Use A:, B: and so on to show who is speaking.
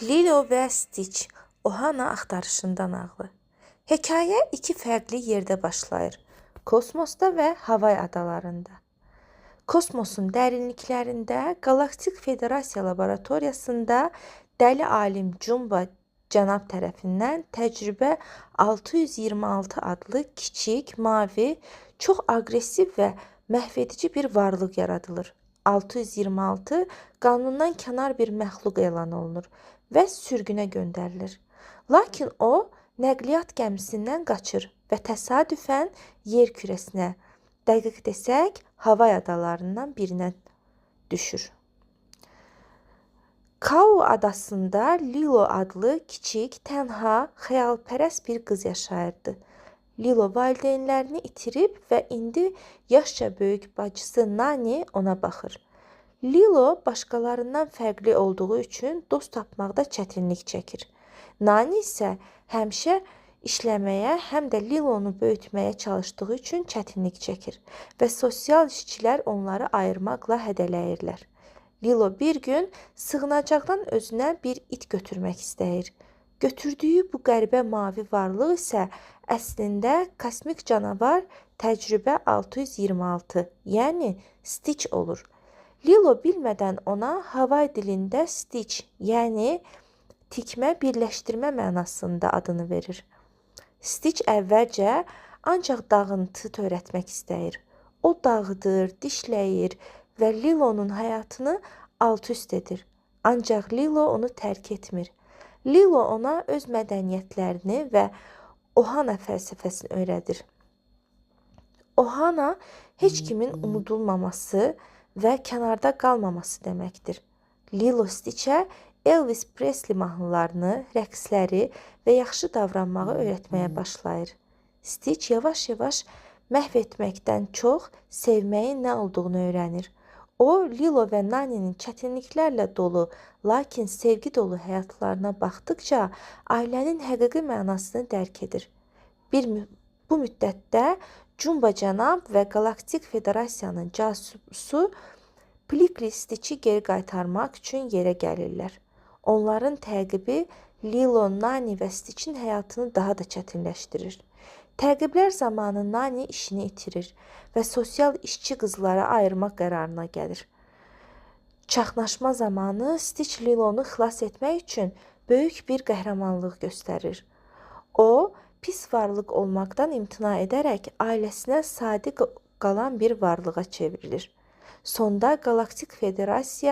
A: Lilo və Stitch Ohana axtarışında nağılı. Hekayə iki fərqli yerdə başlayır. Kosmosda və Havay adalarında. Kosmosun dərinliklərində Galaktik Federasiya laboratoriyasında dəli alim Jumbo cənab tərəfindən təcrübə 626 adlı kiçik, mavi, çox aqressiv və məhvedici bir varlıq yaradılır. 626 qanundan kənar bir məxluq elan olunur və sürgünə göndərilir. Lakin o, nəqliyyat gəmisindən qaçır və təsadüfən yer kürəsinə, dəqiq desək, Havay adalarından birinə düşür. Kau adasında Lilo adlı kiçik, tənha, xəyalpərəst bir qız yaşayırdı. Lilo valideynlərini itirib və indi yaşca böyük bacısı Nani ona baxır. Lilo başqalarından fərqli olduğu üçün dost tapmaqda çətinlik çəkir. Nani isə həmişə işləməyə, həm də Lilonu böyütməyə çalışdığı üçün çətinlik çəkir və sosial işçilər onları ayırmaqla hədələyirlər. Lilo bir gün sığınacaqdan özünə bir it götürmək istəyir. Götürdüyü bu qəribə mavi varlıq isə əslində kosmik canavar təcrübə 626, yəni Stitch olur. Lilo bilmədən ona Havay dilində Stitch, yəni tikmə, birləşdirmə mənasında adını verir. Stitch əvvəlcə ancaq dağıntı törətmək istəyir. O dağıdır, dişləyir və Lilonun həyatını alt-üst edir. Ancaq Lilo onu tərk etmir. Lilo ona öz mədəniyyətlərini və Ohana fəlsəfəsini öyrədir. Ohana heç kimin unudulmaması və kənarda qalmaması deməkdir. Lilo Stitchə Elvis Presley mahnılarını, rəqsləri və yaxşı davranmağı öyrətməyə başlayır. Stitch yavaş-yavaş məhv etməkdən çox sevməyin nə olduğunu öyrənir. O, Lilo və Nani'nin çətinliklərlə dolu, lakin sevgi dolu həyatlarına baxdıqca ailənin həqiqi mənasını dərk edir. Bu müddətdə Jumbo cənab və Galaktik Federasiyanın casusu Pliqli Stitch'i geri qaytarmaq üçün yerə gəlirlər. Onların təqibi Lilo, Nani və Stitch'in həyatını daha da çətinləşdirir. Təqiblər zamanı Nani işini itirir və sosial işçi qızları ayırmaq qərarına gəlir. Çaxnaşma zamanı Stitch Lilonu xilas etmək üçün böyük bir qəhrəmanlıq göstərir. O, pis varlıq olmaqdan imtina edərək ailəsinə sadiq qalan bir varlığa çevrilir. Sonda Galaktik Federasiya